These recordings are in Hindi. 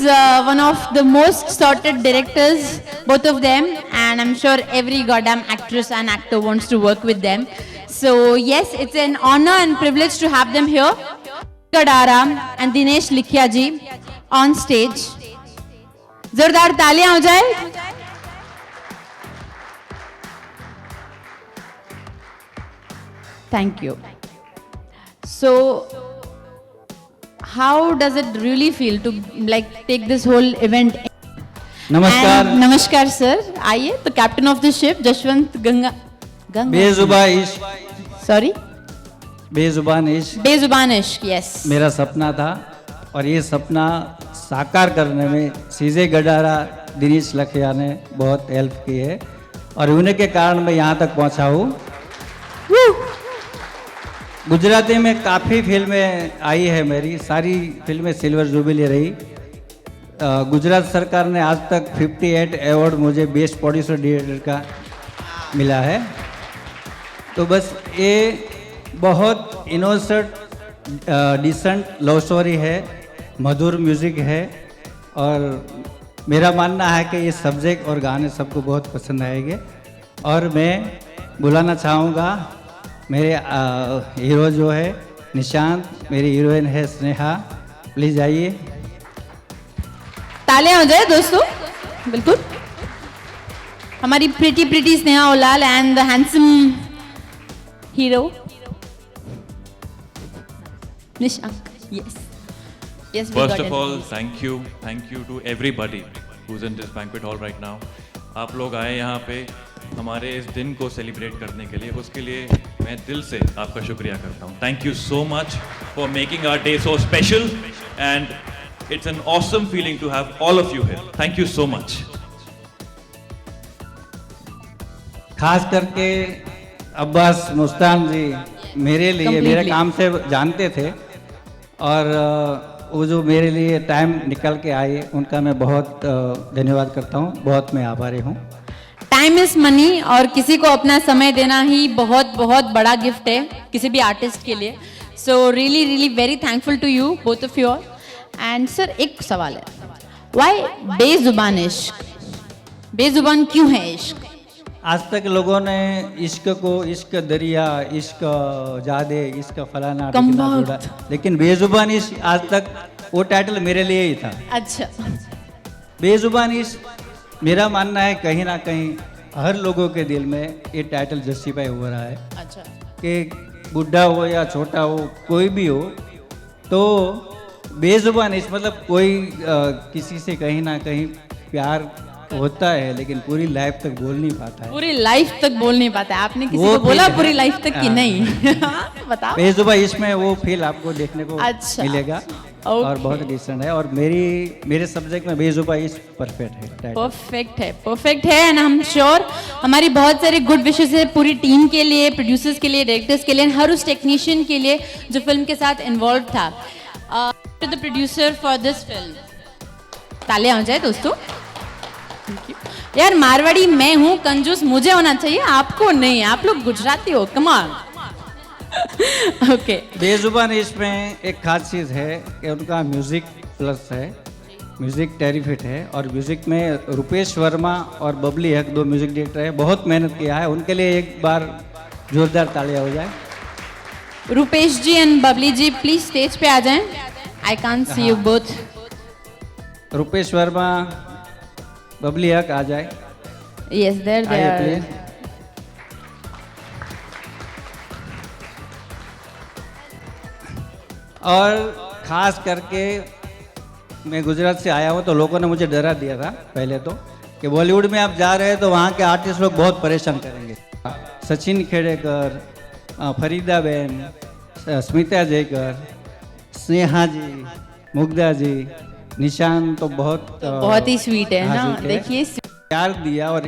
one of the most sorted directors, both of them, and I'm sure every goddamn actress and actor wants to work with them. So yes, it's an honor and privilege to have them here. Gadara and Dinesh Likhya ji on stage. जोरदार तालियां हो जाए. Thank you. So, how does it really feel to take this whole event? नमस्कार. नमस्कार सर. आइए. तो captain of the ship Jashwant Ganga. Bezubaan Ishq. Sorry. बेजुबान इश्क. बेजुबान इश्क. यस. मेरा सपना था और ये सपना साकार करने में सीजे गडारा, दिनेश लखिया ने बहुत हेल्प की है और उन्हीं के कारण मैं यहाँ तक पहुँचा हूँ. गुजराती में काफ़ी फिल्में आई है, मेरी सारी फिल्में सिल्वर जुबली रही. गुजरात सरकार ने आज तक 58 अवार्ड मुझे बेस्ट प्रोड्यूसर डायरेक्टर का मिला है. तो बस ये बहुत इनोसेंट डिसेंट लव स्टोरी है, मधुर म्यूज़िक है और मेरा मानना है कि ये सब्जेक्ट और गाने सबको बहुत पसंद आएंगे. और मैं बुलाना चाहूँगा मेरे हीरो जो है निशांत, मेरी हीरोइन है स्नेहा. प्लीज़ आइए. तालियां हो जाए दोस्तों. बिल्कुल. हमारी pretty Sneha Ullal and the handsome hero Nishant. Yes. Yes, First of all, thank you to everybody who's in this banquet hall right now. आप लोग आए यहाँ पे हमारे इस दिन को सेलिब्रेट करने के लिए, उसके लिए मैं दिल से आपका शुक्रिया करता हूँ. Thank you so much for making our day so special and it's an awesome feeling to have all of you here. Thank you so much. खास करके अब्बास मुस्तान जी मेरे लिए मेरे काम से जानते थे और वो जो मेरे लिए टाइम निकल के आए उनका मैं बहुत धन्यवाद करता हूँ. बहुत मैं आभारी हूँ. टाइम इज मनी और किसी को अपना समय देना ही बहुत बहुत बड़ा गिफ्ट है किसी भी आर्टिस्ट के लिए. So really very thankful to you both of you all. And sir एक सवाल है, व्हाई बेजुबान इश्क? बेजुबान क्यों है इश्क? आज तक लोगों ने इश्क को इश्क दरिया, इश्क जादे, इश्क फलाना जोड़ा, लेकिन बेजुबान इश्क आज तक वो टाइटल मेरे लिए ही था. अच्छा. बेजुबान इश्क मेरा मानना है कहीं ना कहीं हर लोगों के दिल में ये टाइटल जस्टिफाई हो रहा है. अच्छा. कि बुढ़ा हो या छोटा हो कोई भी हो, तो बेजुबान इश्क मतलब कोई किसी से कहीं ना कहीं प्यार होता है लेकिन पूरी लाइफ तक बोल नहीं पाता है. पूरी लाइफ तक बोल नहीं पाता है. आपने किसी को बोला पूरी लाइफ तक कि नहीं? बताओ. बेजुबान इसमें वो फील आपको देखने को अच्छा. मिलेगा. और बहुत डिसेंट है और मेरे सब्जेक्ट में बेजुबान इस परफेक्ट है. परफेक्ट है एंड हम श्योर हमारी बहुत सारी गुड विशेस है पूरी टीम के लिए, प्रोड्यूसर्स के लिए, डायरेक्टर्स के लिए, हर उस टेक्नीशियन के लिए जो फिल्म के साथ इन्वॉल्व था. To the producer for this film. तालियां हो जाए दोस्तों. यार मारवाड़ी मैं हूँ, कंजूस मुझे होना चाहिए, आपको नहीं. आप लोग गुजराती हो. Come on. ओके. बेजुबान इसमें एक खास चीज़ है कि उनका म्यूज़िक प्लस है, म्यूज़िक टेरिफिट है और म्यूज़िक में रुपेश वर्मा और बबली हक दो म्यूज़िक डायरेक्टर है, बहुत मेहनत किया है. उनके लिए एक बार जोरदार तालियां हो जाए. Rupesh ji and Babli ji please stage पे आ जाएं. I can't see you both. Rupesh Verma, Babli Haq आ जाए. Yes there they are. और ख़ास करके मैं गुजरात से आया हूँ तो लोगों ने मुझे डरा दिया था पहले तो कि बॉलीवुड में आप जा रहे हैं तो वहाँ के आर्टिस्ट लोग बहुत परेशान करेंगे. सचिन खेड़ेकर, फरीदा बेन, स्मिता जयकर, स्नेहा जी, मुग्धा जी, निशान तो बहुत ही स्वीट है ना. देखिए प्यार दिया और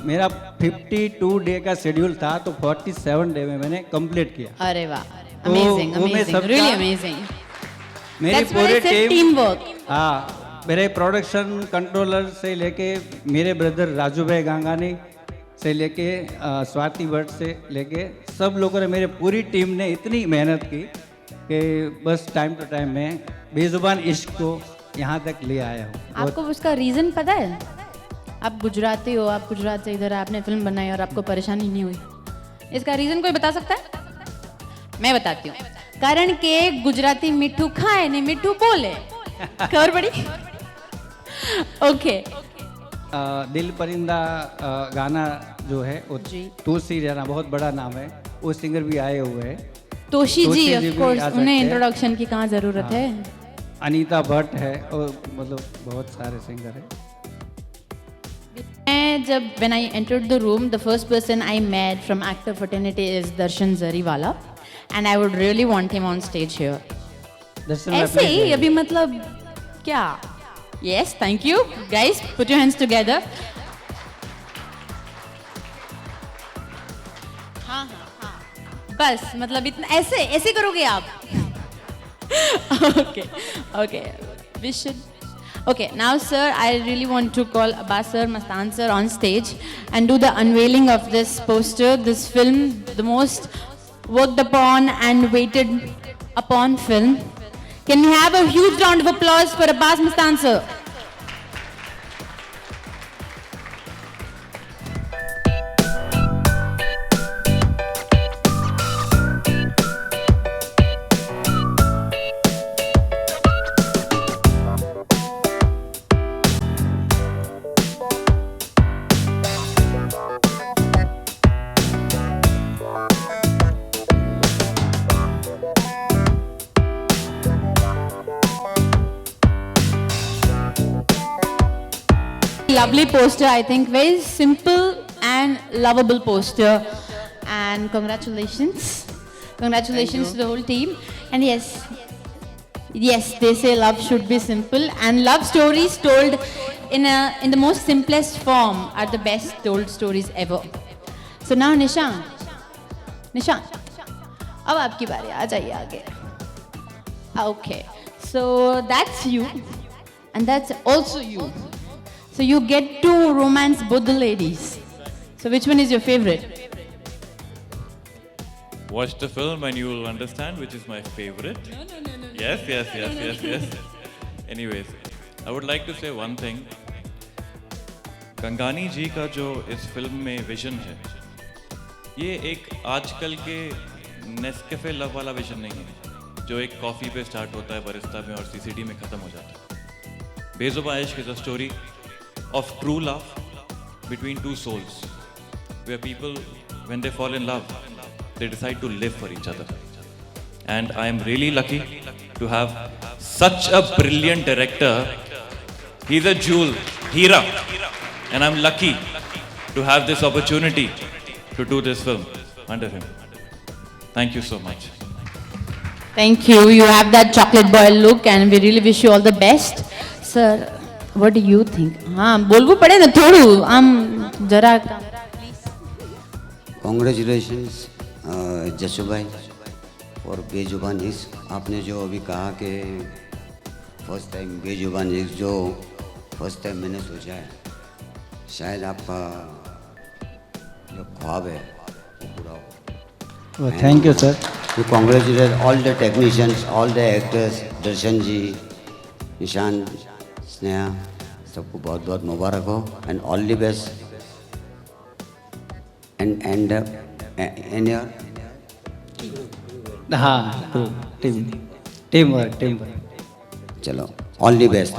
मेरा 52 डे का शेड्यूल था तो 47 डे में मैंने कंप्लीट किया. अरे वाह. Amazing really amazing. मेरी पूरी टीम वर्क. हाँ, मेरे प्रोडक्शन कंट्रोलर से लेके मेरे ब्रदर राजू भाई गांगानी से लेके स्वाति भट्ट से लेके सब लोगों ने, मेरे पूरी टीम ने इतनी मेहनत की कि बस टाइम टू टाइम में बेजुबान इश्क को यहाँ तक ले आया हूँ। आपको उसका रीज़न पता है? आप गुजराती हो, आप गुजरात से इधर आपने फिल्म बनाई और आपको परेशानी नहीं हुई, इसका रीज़न कोई बता सकता है? मैं बताती हूँ। कारण के गुजराती मिठू खाए ने मिठू बोले, खबर पड़ी? ओके। दिल परिंदा गाना जो है वो जी। तुलसी राणा बहुत बड़ा नाम है, वो सिंगर भी आए हुए हैं। तोशी तोशी जी जी ऑफ भी कोर्स, आ सकते उन्हें हैं। इंट्रोडक्शन की कहाँ ज़रूरत है? अनीता भट्ट है और मतलब बहुत सारे सिंगर हैं। मैं जब when I entered the room, the first person I met from actor fraternity is Darshan Zariwala, and I would really want him on stage here. दर्शन ऐसे ही अभी मतलब क्या? Yes, thank you guys. Put your hands together. हाँ हाँ हाँ, बस मतलब इतना ऐसे ऐसे करोगे आप? Okay, okay. We should. Okay, now sir, I really want to call Abbas sir, Mastan sir on stage and do the unveiling of this poster, this film, the most worked upon and waited upon film. Can we have a huge round of applause for Abbas Mastan sir? Lovely poster, I think. Very simple and lovable poster. And congratulations. Congratulations to the whole team. And yes, they say love should be simple. And love stories told in the most simplest form are the best told stories ever. So now Nishant, अब आपकी बारी, आ जाइए आगे. Okay, so that's you. And that's also you. So you get to romance both the ladies. So which one is your favorite? Watch the film and you will understand which is my favorite. No. Yes. Anyways, I would like to say one thing. Gangani जी का जो इस फिल्म में विजन है, ये एक आजकल के नेस्कैफे लव वाला विजन नहीं है, जो एक कॉफ़ी पे स्टार्ट होता है बरिस्ता में और सीसीडी में ख़त्म हो जाता है. बेजुबां इश्क is a story of true love between two souls, where people, when they fall in love, they decide to live for each other. And I am really lucky to have such a brilliant director. He's a jewel, Hira, and I'm lucky to have this opportunity to do this film under him. Thank you so much. Thank you. You have that chocolate boy look and we really wish you all the best. Sir, what do you think? हाँ बोलवू पड़े ना थोड़ू हम जरा. Congratulations जसू भाई और बेजुबान इश्क. आपने जो अभी कहा कि फर्स्ट टाइम बेजुबान इश्क जो फर्स्ट टाइम मैंने सोचा है, शायद आपका जो ख्वाब है वो पूरा हो. Thank you sir. To congratulate all the technicians, all the actors, दर्शन जी, निशांत, स्नेहा, सबको बहुत बहुत मुबारक हो and all the best. And your हाँ टीम वर्क. चलो all the best.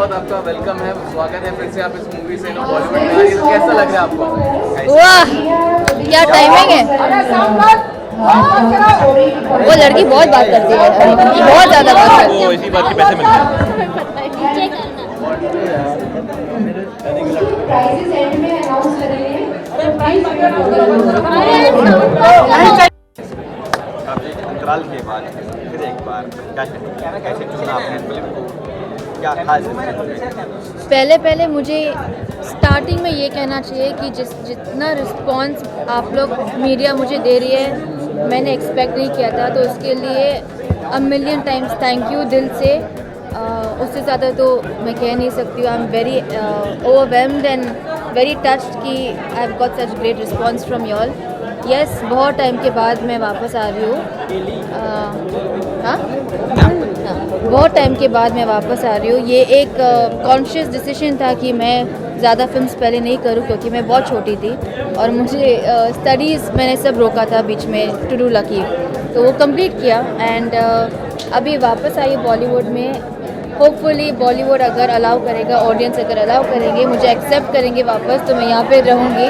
बहुत आपका वेलकम है, स्वागत है फिर से आप इस मूवी से बॉलीवुड में आई, तो कैसा लग रहा है आपको? वाह क्या टाइमिंग है। वो लड़की बहुत बात करती है, बहुत ज़्यादा बात करती है। वो इसी बात के पैसे मिलते हैं। काफी अंतराल के बाद फिर एक बार कैसे चुना आपने फिल्म को, क्या खास है? पहले मुझे स्टार्टिंग में ये कहना चाहिए कि जितना रिस्पॉन्स आप लोग मीडिया मुझे दे रही है मैंने एक्सपेक्ट नहीं किया था, तो उसके लिए a million times thank you दिल से। उससे ज़्यादा तो मैं कह नहीं सकती हूँ। I am very overwhelmed and very touched कि I have got such great response from you all. Yes, बहुत टाइम के बाद मैं वापस आ रही हूँ। हाँ, बहुत टाइम के बाद मैं वापस आ रही हूँ। ये एक कॉन्शियस डिसीजन था कि मैं ज़्यादा फिल्म्स पहले नहीं करूँ, क्योंकि मैं बहुत छोटी थी और मुझे स्टडीज़ मैंने सब रोका था बीच में टू डू लकी, तो वो कंप्लीट किया एंड अभी वापस आई बॉलीवुड में। होपफुली बॉलीवुड अगर अलाउ करेगा, ऑडियंस अगर अलाउ करेंगे, मुझे एक्सेप्ट करेंगे वापस, तो मैं यहाँ पे रहूँगी।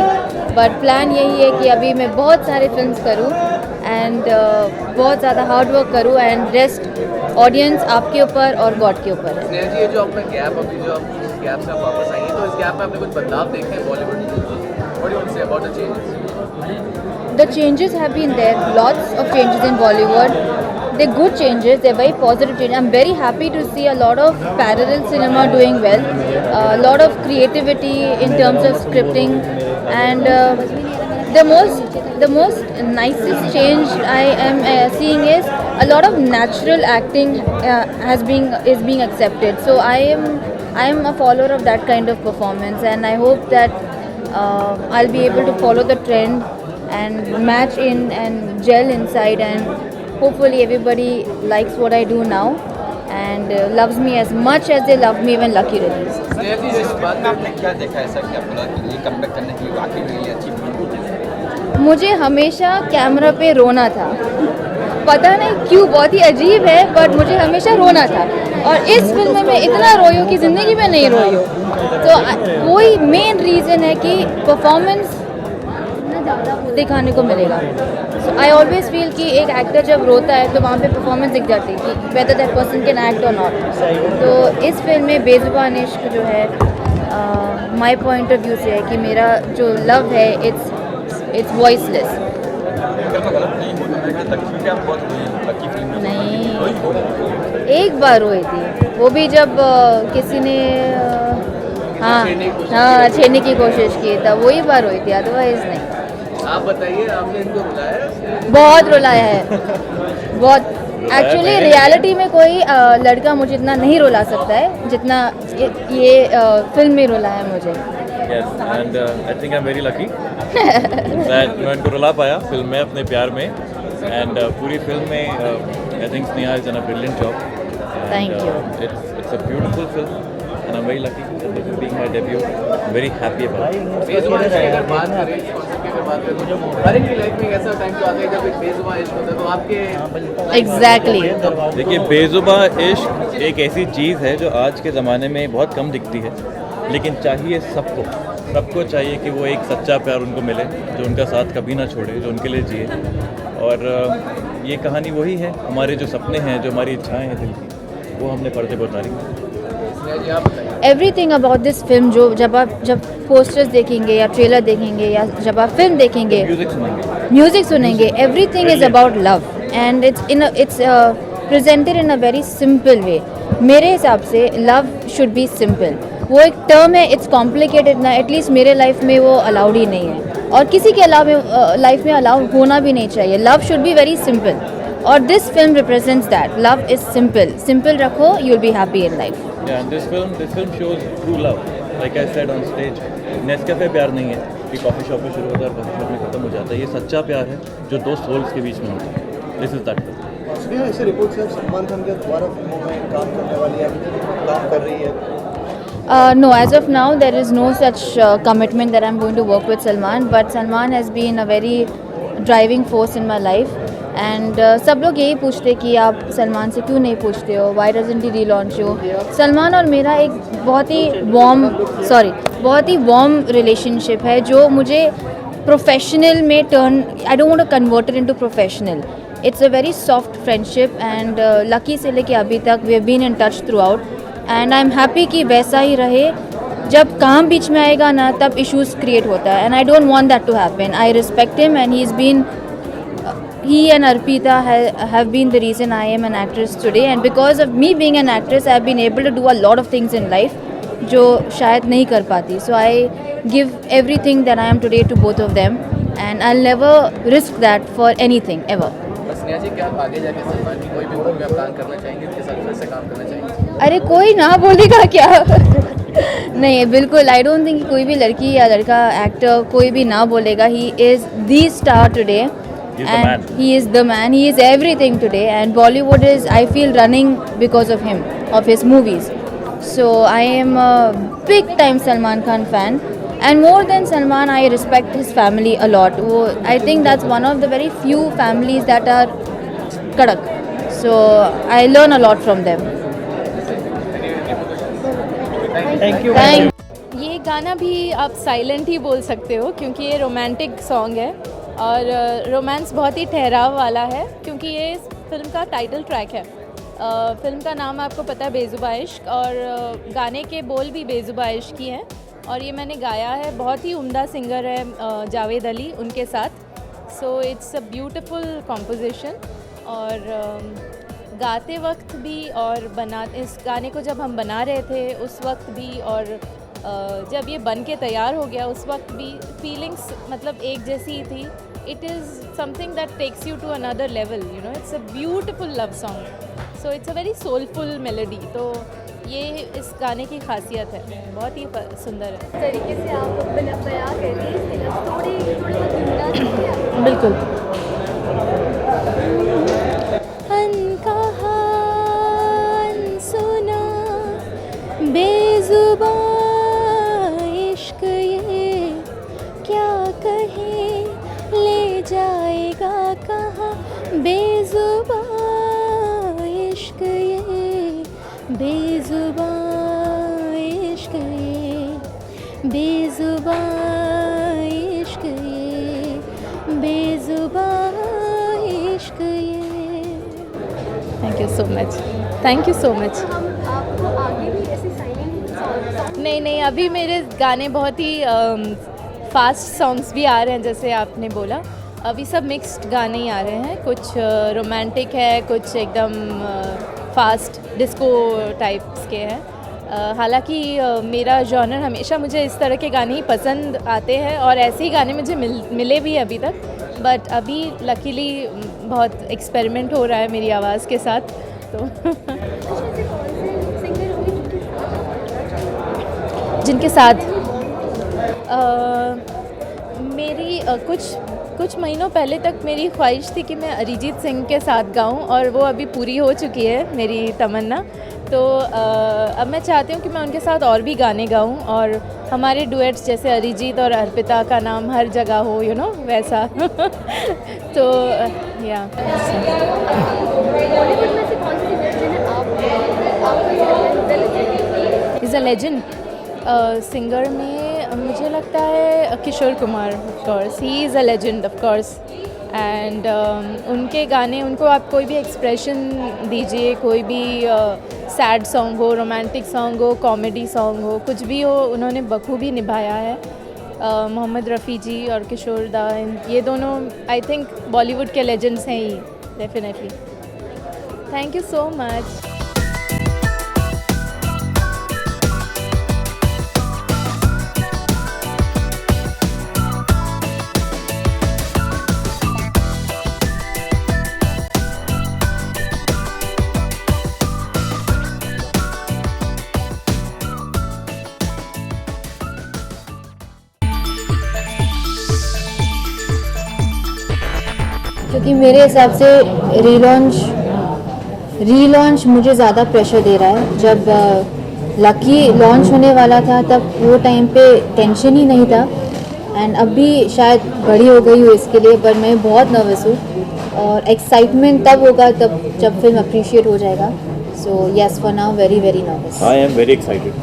बट प्लान यही है कि अभी मैं बहुत सारे फिल्म्स करूँ एंड बहुत ज़्यादा हार्ड वर्क करूँ एंड रेस्ट ऑडियंस आपके ऊपर और गॉड के ऊपर है। स्नेहा जी, ये जो अपना गैप, अभी जो आप इस गैप से आप वापस आई हैं, तो इस गैप में आपने कुछ बदलाव देखे हैं बॉलीवुड में? What do you say about the changes? The changes have been there, lots of changes in Bollywood. They're good changes, they're very positive changes. I'm very happy to see a lot of parallel cinema doing well, a lot of creativity in terms of scripting, and the most nicest change I am seeing is a lot of natural acting is being accepted. So I am a follower of that kind of performance, and I hope that I'll be able to follow the trend and match in and gel inside, and hopefully everybody likes what I do now and loves me as much as they love me when Lucky released. Sneha ji, इस बात में आपने क्या देखा ऐसा कि आपको लगा कि ये कमबैक करने के लिए वाकई में ये अच्छी फिल्म? मुझे हमेशा कैमरा पे रोना था, पता नहीं क्यों, बहुत ही अजीब है, बट मुझे हमेशा रोना था और इस फिल्म में मैं इतना रोई हूँ कि ज़िंदगी में नहीं रोई हूँ। तो वही मेन रीज़न है कि परफॉर्मेंस दिखाने को मिलेगा। सो आई ऑलवेज फील कि एक एक्टर जब रोता है तो वहाँ पे परफॉर्मेंस दिख जाती है कि whether that person can act और नॉट। तो इस फिल्म में बेजुबान इश्क जो है माय पॉइंट ऑफ व्यू से है कि मेरा जो लव है इट्स वॉइसलेस। नहीं, एक बार रोई थी, वो भी जब किसी ने हाँ छेड़ने की कोशिश की था, वही बार रोई थी, अदरवाइज नहीं। आप बताइए, आपने इनको रुलाया है? बहुत रुलाया है, बहुत। एक्चुअली रियलिटी में कोई लड़का मुझे इतना नहीं रुला सकता है जितना ये फिल्म में रुला है मुझे। Yes, and I think I'm very lucky that मैं इनको रुला पाया फिल्म में अपने प्यार में, and पूरी फिल्म में I think Sneha has done a brilliant job. Thank you. It's a beautiful film, and I'm very lucky this is being my debut. I'm very happy about it. बेजुबान इश्क की अगर बात करें, इस कॉन्सेप्ट की अगर बात करें, तो हर एक की लाइफ में एक ऐसा टाइम तो आता है जब एक बेजुबान इश्क होता है, तो आपके एग्जैक्टली देखिए, बेजुबा इश्क एक ऐसी चीज़ है जो आज के ज़माने में बहुत कम दिखती है, लेकिन चाहिए सबको चाहिए कि वो एक सच्चा प्यार उनको मिले जो उनका साथ कभी ना छोड़े, जो उनके लिए जिए। और ये कहानी वही है, हमारे जो सपने हैं, जो हमारी इच्छाएं हैं दिल की, वो हमने पर्दे पर उतारी। एवरीथिंग अबाउट दिस फिल्म, जो जब पोस्टर्स देखेंगे या ट्रेलर देखेंगे या जब आप फिल्म देखेंगे, म्यूजिक सुनेंगे, everything is about love and it's presented in a very simple way. मेरे हिसाब से लव शुड बी सिंपल। वो एक टर्म है, इट्स कॉम्प्लिकेटेड ना, एटलीस्ट मेरे लाइफ में वो अलाउड ही नहीं है और किसी के लाइफ में अलाउड होना भी नहीं चाहिए। Love should be very simple और this film represents that. Love is simple रखो, you will be happy in life. Yeah, and this film shows true love. Like I said on stage, Nescafe प्यार नहीं है कि कॉफ़ी शॉप में शुरू होता है और कॉफ़ी शॉप में ख़त्म हो जाता है। ये सच्चा प्यार है जो दो सोल्स के बीच में होता है। This is that. ऐसे रिपोर्ट से सलमान खान के दोबारा फिल्मों में काम करने वाली है, काम कर रही है? No, as of now, there is no such commitment that I'm going to work with Salman. But Salman has been a very driving force in my life. And सब लोग यही पूछते कि आप सलमान से क्यों नहीं पूछते हो, why doesn't he relaunch you. Salman और मेरा एक बहुत ही वार्म रिलेशनशिप है जो मुझे प्रोफेशनल में turn, I don't want to convert it into professional. It's a very soft friendship and lucky से लेके अभी तक we have been in touch throughout and I am happy कि वैसा ही रहे। जब काम बीच में आएगा ना तब इश्यूज क्रिएट होता है and I don't want that to happen. I respect him and he and Arpita have been the reason I am an actress today, and because of me being an actress I have been able to do a lot of things in life जो शायद नहीं कर पाती। So I give everything that I am today to both of them and I'll never risk that for anything ever. बस नेहा जी, क्या आप आगे जाके सलमान की कोई भी मूवी में आप काम करना चाहेंगे, उनके साथ फिर से काम करना चाहेंगे? अरे कोई ना बोलेगा क्या नहीं, बिल्कुल आई डोंट थिंक कोई भी लड़की या लड़का एक्टर कोई भी ना बोलेगा। He is the star today and he is the man, he is everything today, and Bollywood is, I feel, running because of him, of his movies. So I am a big time Salman Khan fan, and more than Salman I respect his family a lot. I think that's one of the very few families that are kadak, so I learn a lot from them. Thank you. ये गाना भी आप साइलेंट ही बोल सकते हो क्योंकि ये रोमांटिक सॉन्ग है और रोमांस बहुत ही ठहराव वाला है क्योंकि ये फिल्म का टाइटल ट्रैक है। फिल्म का नाम आपको पता है बेजुबां इश्क, और गाने के बोल भी बेजुबां इश्क की हैं और ये मैंने गाया है। बहुत ही उम्दा सिंगर है जावेद अली उनके साथ। सो इट्स अ ब्यूटीफुल कॉम्पोजिशन और गाते वक्त भी और इस गाने को जब हम बना रहे थे उस वक्त भी और जब ये बन के तैयार हो गया उस वक्त भी फीलिंग्स मतलब एक जैसी ही थी। It is something that takes you to another level, you know, it's a beautiful love song, so it's a very soulful melody. तो ये इस गाने की खासियत है, बहुत ही सुंदर है। तरीके से आप बयां कर रही हैं, थोड़ी बिल्कुल। अनकहा अनसुना बेजुबां इश्क ये क्या कहे ले जाएगा कहाँ, बेजुबां इश्क ये बेजुबां इश्क ये बेजुबां इश्क ये बेजुबां इश्क ये। Thank you so much, thank you so much. आपको आगे भी ऐसी साइनिंग? नहीं, अभी मेरे गाने बहुत ही फास्ट सॉन्ग्स भी आ रहे हैं जैसे आपने बोला। अभी सब मिक्स्ड गाने ही आ रहे हैं, कुछ रोमांटिक है, कुछ एकदम फास्ट डिस्को टाइप्स के हैं। हालांकि मेरा जॉनर हमेशा मुझे इस तरह के गाने ही पसंद आते हैं और ऐसे ही गाने मुझे मिले भी अभी तक, बट अभी लकीली बहुत एक्सपेरिमेंट हो रहा है मेरी आवाज़ के साथ। तो जिनके साथ मेरी कुछ महीनों पहले तक मेरी ख्वाहिश थी कि मैं अरिजीत सिंह के साथ गाऊं और वो अभी पूरी हो चुकी है मेरी तमन्ना। तो अब मैं चाहती हूँ कि मैं उनके साथ और भी गाने गाऊं और हमारे डुएट्स जैसे अरिजीत और अर्पिता का नाम हर जगह हो, यू नो, वैसा। तो या इज़ अ लेजेंड सिंगर में मुझे लगता है Kishore Kumar, of course he is a legend of course. And उनके गाने, उनको आप कोई भी एक्सप्रेशन दीजिए, कोई भी सैड सॉन्ग हो, रोमांटिक सॉन्ग हो, कॉमेडी सॉन्ग हो, कुछ भी हो, उन्होंने बखूबी निभाया है। मोहम्मद रफ़ी जी और किशोर दा, ये दोनों आई थिंक बॉलीवुड के लेजेंड्स हैं ही, definitely. Thank you so much. क्योंकि मेरे हिसाब से रीलॉन्च मुझे ज़्यादा प्रेशर दे रहा है। जब लकी लॉन्च होने वाला था तब वो टाइम पे टेंशन ही नहीं था, एंड अभी शायद बड़ी हो गई हूँ इसके लिए, पर मैं बहुत नर्वस हूँ और एक्साइटमेंट तब होगा तब जब फिल्म अप्रिशिएट हो जाएगा. So yes, for now very very nervous I am very excited.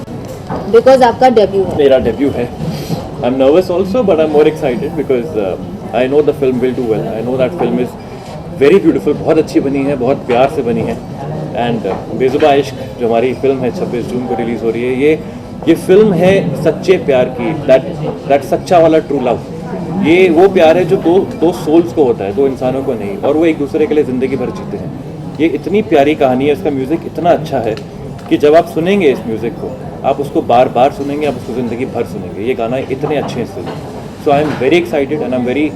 Because आपका डेब्यू है. मेरा डेब्यू है. I am nervous also but I am more excited because I know the film will do well. I know that film is very beautiful. बहुत अच्छी बनी है, बहुत प्यार से बनी है. एंड बेजुबा इश्क जो हमारी फिल्म है 26 जून को रिलीज़ हो रही है, ये फिल्म है सच्चे प्यार की. दैट सच्चा वाला ट्रू लव. ये वो प्यार है जो दो सोल्स को होता है, दो इंसानों को नहीं, और वो एक दूसरे के लिए ज़िंदगी भर जीते हैं. ये इतनी प्यारी कहानी है. इसका म्यूज़िक इतना अच्छा है कि जब आप सुनेंगे इस म्यूज़िक को, आप उसको बार बार सुनेंगे, आप उसको ज़िंदगी भर सुनेंगे. ये गाना इतने अच्छे हैं. So I am very excited and I am very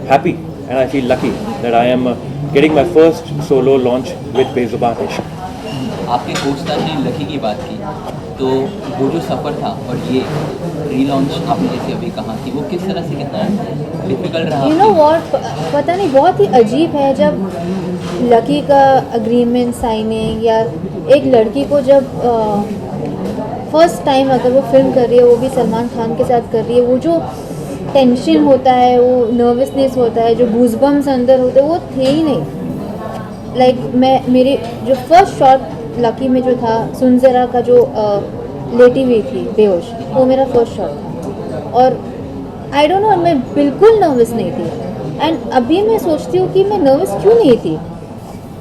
happy and I feel lucky that I am getting my first solo launch with Bezubaan Ishq. आपके कोस्टार ने लकी की बात की, तो वो जो सफ़र था और ये रीलॉन्च आपने जैसे अभी कहा कि वो किस तरह से कितना डिफिकल्ट रहा? यू नो व्हाट, पता नहीं, बहुत ही अजीब है जब लकी का अग्रीमेंट साइनिंग, या एक लड़की को जब फर्स्ट टाइम अगर वो फिल्म कर रही है, वो भी सलमान खान के साथ कर रही है, वो जो टेंशन होता है, वो नर्वसनेस होता है, जो गूज़बम्स अंदर होते हैं, वो थे ही नहीं. लाइक मेरी जो फर्स्ट शॉट लकी में जो था, सुन ज़रा का जो लेटी हुई थी बेहोश, वो मेरा फर्स्ट शॉट था. और आई डोंट नो, मैं बिल्कुल नर्वस नहीं थी. एंड अभी मैं सोचती हूँ कि मैं नर्वस क्यों नहीं थी.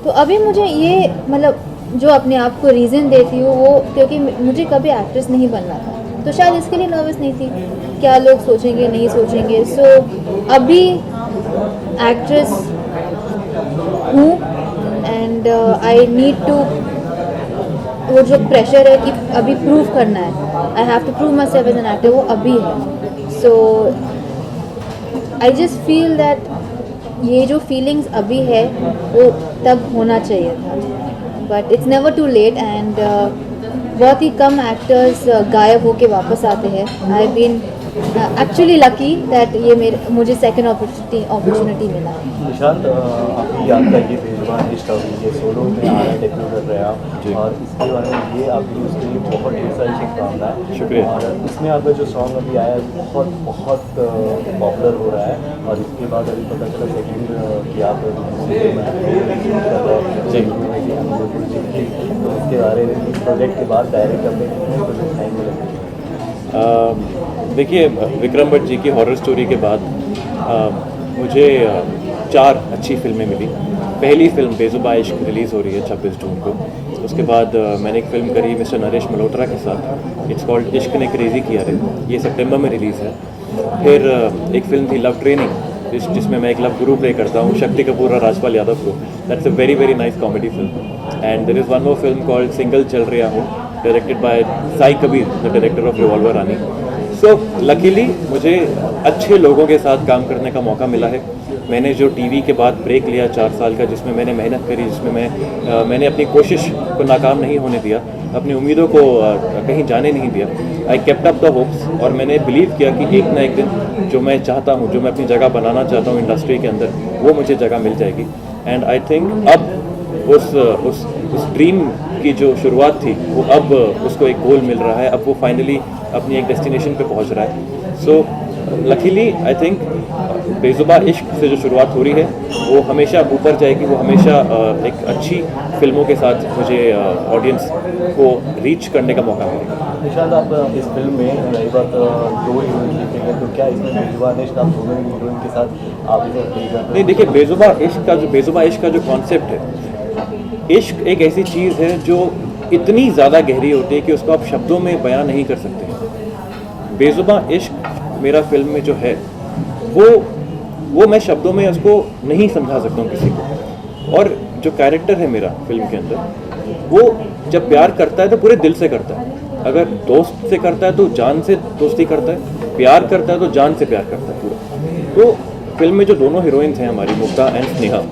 तो अभी मुझे ये मतलब जो अपने आप को रीज़न देती हूँ वो, क्योंकि मुझे कभी एक्ट्रेस नहीं बनना था, तो शायद इसके लिए नर्वस नहीं थी. क्या लोग सोचेंगे नहीं सोचेंगे. सो अभी एक्ट्रेस हूँ एंड आई नीड टू, वो जो प्रेशर है कि अभी प्रूव करना है, I have to prove myself as an actor, वो अभी है. So I just feel that ये जो फीलिंग्स अभी है वो तब होना चाहिए था. But it's never too late. And बहुत ही कम एक्टर्स गायब होके वापस आते हैं. I been actually lucky that ये मुझे सेकंड अपॉर्चुनिटी मिला. निशांत, आपकी याद का ये बेजुबान इश्क, ये सोलो में आ रहा है, डेब्यू कर रहे हैं आप, और इसके बारे में ये आपकी उसके लिए बहुत ढेर सारी शुभकामनाएं. शुक्रिया. और इसमें आपका जो सॉन्ग अभी आया है बहुत बहुत पॉपुलर हो रहा है, और इसके बाद अभी पता चला सेकेंड कि आप तो इसके बारे में इस प्रोजेक्ट के बाद डायरेक्ट करने कितने प्रोजेक्ट आएंगे? देखिए, विक्रम भट्ट जी की हॉरर स्टोरी के बाद मुझे 4 अच्छी फिल्में मिली. पहली फिल्म बेजुबा इश्क रिलीज़ हो रही है 26 जून को. उसके बाद मैंने एक फ़िल्म करी मिस्टर नरेश मल्होत्रा के साथ, इट्स कॉल्ड इश्क ने क्रेज़ी किया रे. ये सितंबर में रिलीज़ है. फिर एक फिल्म थी लव ट्रेनिंग, जिसमें मैं एक लव गुरु प्ले करता हूँ, शक्ति कपूर और राजपाल यादव को. That's a very very nice comedy film. And there is one more film called single चल रहा हूँ, directed by Sai Kabir, the director of revolver Rani. So luckily मुझे अच्छे लोगों के साथ काम करने का मौका मिला है. मैंने जो टीवी के बाद ब्रेक लिया 4 साल का, जिसमें मैंने मेहनत करी, जिसमें मैंने अपनी कोशिश को नाकाम नहीं होने दिया, अपनी उम्मीदों को कहीं जाने नहीं दिया. I kept up the hopes, और मैंने बिलीव किया कि एक ना एक दिन जो मैं चाहता हूँ, जो मैं अपनी जगह बनाना चाहता हूँ इंडस्ट्री के अंदर, वो मुझे जगह मिल जाएगी. एंड आई थिंक अब उस ड्रीम की जो शुरुआत थी, वो अब उसको एक गोल मिल रहा है. अब वो फाइनली अपनी एक डेस्टिनेशन पे पहुंच रहा है. सो लकीली आई थिंक बेजुबा इश्क से जो शुरुआत हो रही है वो हमेशा ऊपर जाएगी. वो हमेशा एक अच्छी फिल्मों के साथ मुझे ऑडियंस को रीच करने का मौका मिलेगा. निशांत, आप इस फिल्म में रही बात 2 हीरोइन लिखेंगे, तो क्या इसमें बेजुबान इश्क आप दोनों हीरोइन के साथ आप इसे प्ले करते? नहीं, देखिए, बेजुबा इश्क का जो कॉन्सेप्ट है, इश्क एक ऐसी चीज़ है जो इतनी ज़्यादा गहरी होती है कि उसको आप शब्दों में बयान नहीं कर सकते. बेजुबा इश्क मेरा फिल्म में जो है वो मैं शब्दों में उसको नहीं समझा सकता हूँ किसी को. और जो कैरेक्टर है मेरा फिल्म के अंदर, वो जब प्यार करता है तो पूरे दिल से करता है. अगर दोस्त से करता है तो जान से दोस्ती करता है, प्यार करता है तो जान से प्यार करता है पूरा. तो फिल्म में जो दोनों हीरोइंस हैं हमारी, मुक्ता एंड स्नेहा,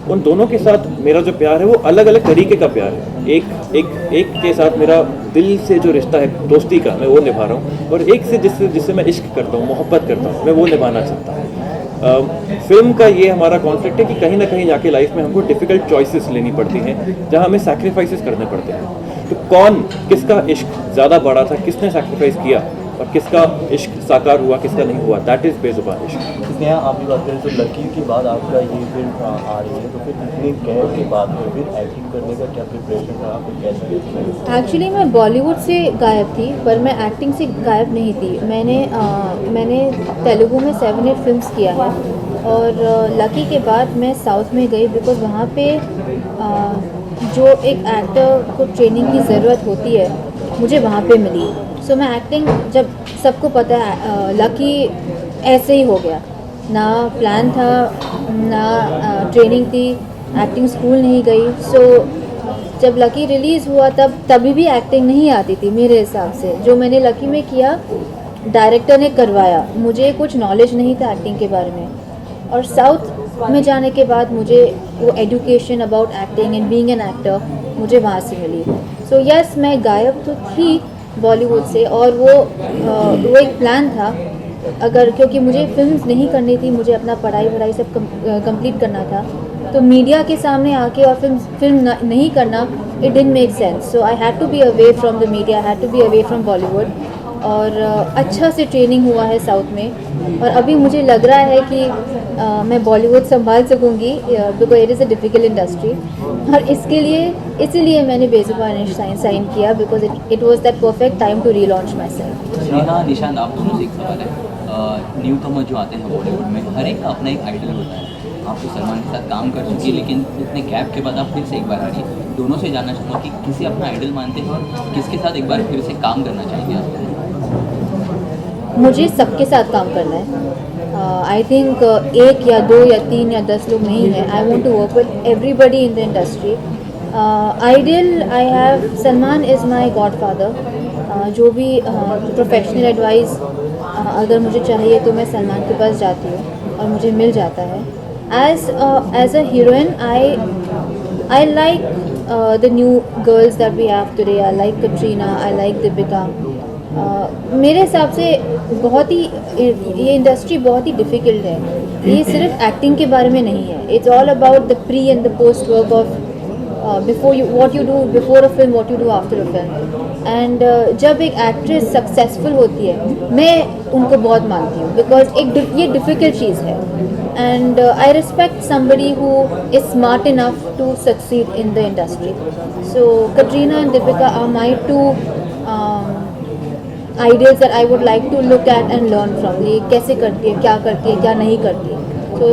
उन दोनों के साथ मेरा जो प्यार है वो अलग अलग तरीके का प्यार है. एक के साथ मेरा दिल से जो रिश्ता है दोस्ती का, मैं वो निभा रहा हूँ, और एक से जिससे मैं इश्क करता हूँ, मोहब्बत करता हूँ, मैं वो निभाना चाहता हूँ. फिल्म का ये हमारा कॉन्फ्लिक्ट है कि कहीं ना कहीं जाके लाइफ में हमको डिफ़िकल्ट चॉइसेस लेनी पड़ती हैं, जहाँ हमें सैक्रिफाइसेस करने पड़ते हैं. तो कौन किसका इश्क ज़्यादा बड़ा था, किसने सैक्रिफाइस किया, और किसका इश्क साकार हुआ किसका नहीं हुआ, दैट इज़ बेजुबान इश्क। स्नेहा आप भी बात करें तो लकी के बाद आपका ये फिल्म आ रही है, तो फिर इतने गैप के बाद में फिर एक्टिंग करने का क्या प्रिपरेशन रहा, फिर कैसे? एक्चुअली मैं बॉलीवुड से गायब थी, पर मैं एक्टिंग से गायब नहीं थी। मैंने तेलुगु में 7-8 फिल्म्स किया है, और लकी के बाद मैं साउथ में गई बिकॉज वहाँ पे जो एक एक्टर को ट्रेनिंग की ज़रूरत होती है मुझे वहाँ पे मिली। सो मैं एक्टिंग, जब सबको पता है लकी ऐसे ही हो गया, ना प्लान था ना ट्रेनिंग थी, एक्टिंग स्कूल नहीं गई। सो जब लकी रिलीज़ हुआ तभी भी एक्टिंग नहीं आती थी मेरे हिसाब से। जो मैंने लकी में किया डायरेक्टर ने करवाया, मुझे कुछ नॉलेज नहीं था एक्टिंग के बारे में। और साउथ में जाने के बाद मुझे वो education about acting and being an actor मुझे वहाँ से मिली। सो यस, मैं गायब तो थी बॉलीवुड से, और वो एक प्लान था, अगर क्योंकि मुझे फिल्म्स नहीं करनी थी, मुझे अपना पढ़ाई सब कंप्लीट करना था, तो मीडिया के सामने आके और फिल्म नहीं करना, it didn't make sense. So I had to be away from the media, I had to be away from Bollywood. और अच्छा से ट्रेनिंग हुआ है साउथ में, और अभी मुझे लग रहा है कि मैं बॉलीवुड संभाल सकूंगी, because it is a difficult industry. और इसीलिए मैंने बेजुबान इश्क साइन किया, because it was that perfect time to relaunch myself. Sneha, Nishant, आप दोनों से एक सवाल है। न्यू कमर जो आते हैं बॉलीवुड में, हर एक का अपना एक आइडल होता है। आप तो सलमान के साथ काम कर चुकी है, लेकिन इतने गैप के बाद आप फिर से एक बार आ रही है। दोनों से जानना चाहूँगा कि किसे अपना आइडल मानते हैं और किसके साथ एक बार फिर से काम करना चाहेंगे आप? मुझे सबके साथ काम करना है। आई थिंक 1 या 2 या 3 या 10 लोग नहीं हैं। I want to work with everybody in the industry. Ideal I have, Salman is my godfather. जो भी प्रोफेशनल एडवाइस अगर मुझे चाहिए तो मैं सलमान के पास जाती हूँ और मुझे मिल जाता है। As a heroine I like the new girls that we have today. I like Katrina, I like Deepika. मेरे हिसाब से बहुत ही ये इंडस्ट्री बहुत ही डिफ़िकल्ट है। ये सिर्फ एक्टिंग के बारे में नहीं है, it's all about the pre and the post work of before you, what you do before a film, what you do after a film. And जब एक एक्ट्रेस सक्सेसफुल होती है, मैं उनको बहुत मानती हूँ, बिकॉज ये डिफ़िकल्ट चीज़ है। And I respect somebody who is smart enough to succeed in the industry. So Katrina and Deepika are my two ideals that I would like to look at and learn from. ये कैसे करती है, क्या करती है, क्या नहीं करती है। So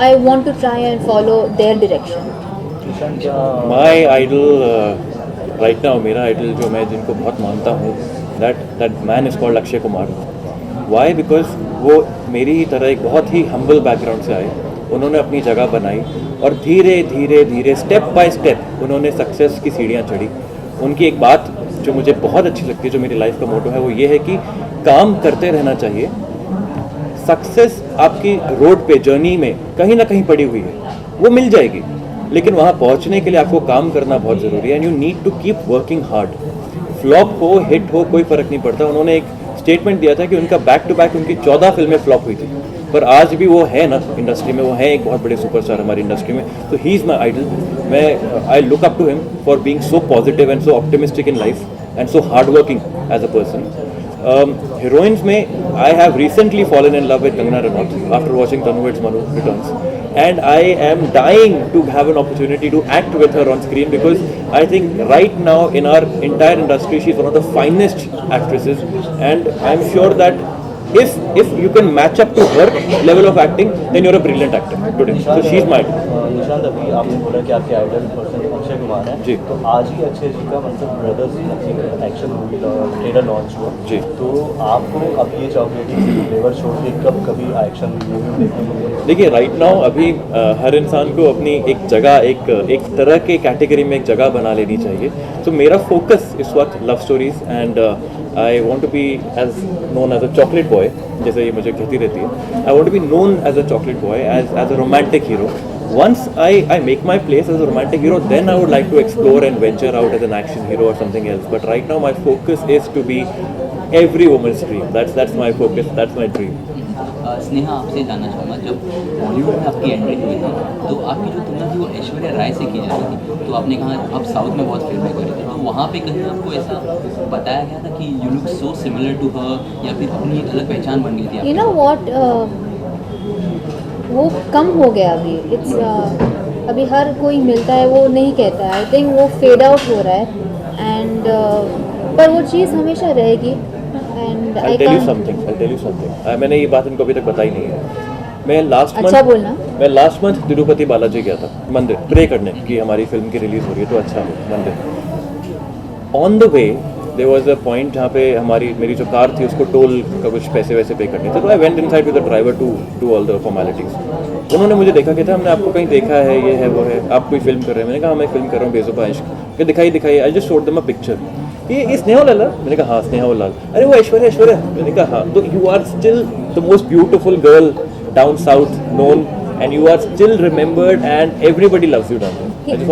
I want to try and follow their direction. My idol right now, मेरा आइडल जो मैं जिनको बहुत मानता हूँ, that man is called Akshay Kumar. Why? Because वो मेरी ही तरह एक बहुत ही humble background से आए, उन्होंने अपनी जगह बनाई और धीरे धीरे स्टेप बाय स्टेप उन्होंने सक्सेस की सीढ़ियाँ चढ़ी। उनकी एक बात जो मुझे बहुत अच्छी लगती है, जो मेरी लाइफ का मोटो है, वो ये है कि काम करते रहना चाहिए। सक्सेस आपकी रोड पे, जर्नी में कहीं ना कहीं पड़ी हुई है, वो मिल जाएगी, लेकिन वहाँ पहुँचने के लिए आपको काम करना बहुत ज़रूरी है। And you need to keep working hard. Flop हो, हिट हो, कोई फ़र्क नहीं पड़ता। उन्होंने एक स्टेटमेंट दिया था कि उनका बैक टू बैक उनकी 14 फिल्में फ्लॉप हुई थी, पर आज भी वो है ना इंडस्ट्री में, वो है एक बहुत बड़े सुपरस्टार हमारी इंडस्ट्री में। तो ही इज़ माई आइडल। मैं I look up to him for being so positive and so optimistic in life and so hard working as a person. Heroines में I have recently fallen in love with Kangana Ranaut after watching Tanu weds Manu returns, and I am dying to have an opportunity to act with her on screen, because I think right now in our entire industry she's one of the finest actresses, and I'm sure that if you can match up to her level of acting, then you're a brilliant actor today. So she's my idol. Nishant, अभी आपने बोला कि आपके आइडल पर्सन अक्षय कुमार हैं जी। तो आज ही अक्षय जी का मतलब brothers action movie trailer launch हुआ जी। तो आपको अब ये चॉकलेटी फ्लेवर छोड़ के कब कभी एक्शन मूवी देखने को मिलेगी? देखिए, राइट नाउ अभी हर इंसान को अपनी एक जगह, एक तरह के कैटेगरी में एक जगह बना लेनी चाहिए। तो मेरा फोकस इस वक्त love stories and I want to be as known as a chocolate boy, जैसे ये मुझे कहती रहती है। I want to be known as a chocolate boy, as a romantic hero. Once I make my place as a romantic hero, then I would like to explore and venture out as an action hero or something else. But right now my focus is to be every woman's dream. That's my focus, that's my dream. Sneha, आपसे जानना चाहूँगा, जब बॉलीवुड में आपकी एंट्री हुई थी तो आपकी जो तुलना थी वो ऐश्वर्या राय से की जा रही थी, तो आपने कहा आप साउथ में बहुत फिल्में करी थी, तो वहाँ पे कहीं आपको ऐसा बताया गया था कि you look so similar to her, या फिर अपनी एक अलग पहचान बन गई थी? यू नो व्हाट, वो कम हो गया अभी. इट्स अभी हर कोई मिलता है वो नहीं कहता है. आई थिंक वो फेड आउट हो रहा है एंड पर वो चीज़ हमेशा रहेगी. And I'll tell you something. मैंने ये बात इनको अभी तक बताई नहीं है. मैं अच्छा बोलना. मैं लास्ट मंथ तिरुपति बालाजी गया था मंदिर प्रे करने कि हमारी फिल्म की रिलीज हो रही है तो अच्छा हो मंदिर. On the way there was a point जहाँ पे मेरी जो कार थी उसको टोल का कुछ पैसे वैसे पे करने थे. तो I went inside with the driver to all the formalities. उन्होंने मुझे देखा कि था हमने आपको कहीं देखा है, ये है वो है, आप कोई फिल्म कर रहे हैं. मैंने कहा मैं फिल्म कर रहा हूँ बेजुबां इश्क. दिखाई I just showed them a picture. ये स्नेहा लाल. मैंने कहा हाँ स्नेहा लाल. अरे वो ऐश्वर्या. मैंने कहा हाँ. तो you are still the most beautiful girl down south known and you are still remembered and everybody loves you down there.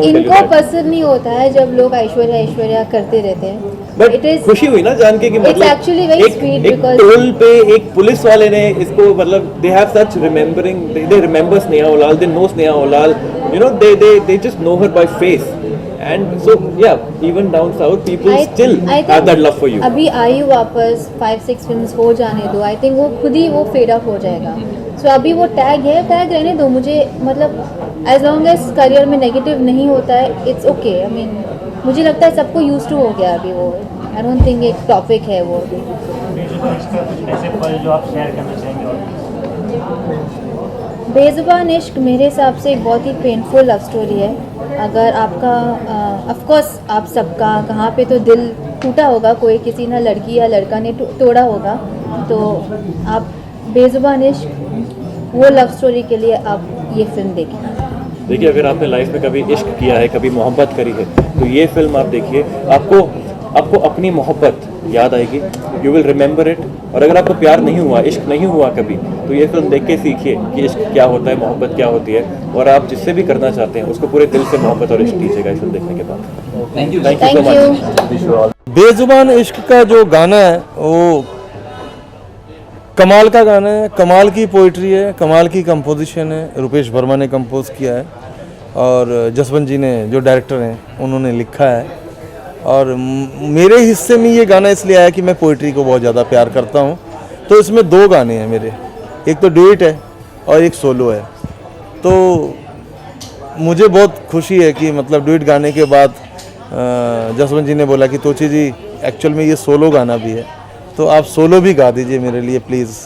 इनको पसंद नहीं होता है जब लोग ऐश्वर्या करते रहते हैं. बट खुशी हुई ना जान के कि मतलब एक टोल पे एक पुलिस वाले ने इसको मतलब they have such remembering, they remember Sneha Ullal, they know Sneha Ullal, you know they just know her by face. And so yeah, even down south people still have that love for you. अभी आई वापस 5-6 फिल्म्स हो जाने दो. आई थिंक वो खुद ही वो फेड अप हो जाएगा. सो अभी वो टैग रहने दो. मुझे मतलब एज लॉन्ग एज करियर में नेगेटिव नहीं होता है इट्स ओके. आई मीन मुझे लगता है सबको यूज टू हो गया अभी वो. आई डोंट थिंक एक टॉपिक है वो अभी. बेजुबान इश्क मेरे हिसाब से एक बहुत ही पेनफुल लव स्टोरी है. अगर आपका ऑफ कोर्स आप सबका कहाँ पे तो दिल टूटा होगा, कोई किसी ना लड़की या लड़का ने तोड़ा होगा. तो आप बेजुबान इश्क वो लव स्टोरी के लिए आप ये फिल्म देखें. देखिए अगर आपने लाइफ में कभी इश्क किया है, कभी मोहब्बत करी है तो ये फिल्म आप देखिए. आपको अपनी मोहब्बत याद आएगी. You will remember it. और अगर आपको प्यार नहीं हुआ, इश्क नहीं हुआ कभी, तो ये फिल्म देख के सीखिए कि इश्क क्या होता है, मोहब्बत क्या होती है. और आप जिससे भी करना चाहते हैं उसको पूरे दिल से मोहब्बत और इश्क कीजिएगा इस फिल्म देखने के बाद. Thank you so much. Bezubaan Ishq का जो गाना है वो कमाल का गाना है, कमाल की पोइट्री है, कमाल की कंपोजिशन है. रुपेश वर्मा ने कंपोज किया है और जसवंत जी ने जो डायरेक्टर हैं उन्होंने लिखा है. और मेरे हिस्से में ये गाना इसलिए आया कि मैं पोइट्री को बहुत ज़्यादा प्यार करता हूँ. तो इसमें 2 गाने हैं मेरे. एक तो ड्यूट है और एक सोलो है. तो मुझे बहुत खुशी है कि मतलब ड्यूट गाने के बाद जसवंत जी ने बोला कि तोची जी एक्चुअल में ये सोलो गाना भी है तो आप सोलो भी गा दीजिए मेरे लिए प्लीज़.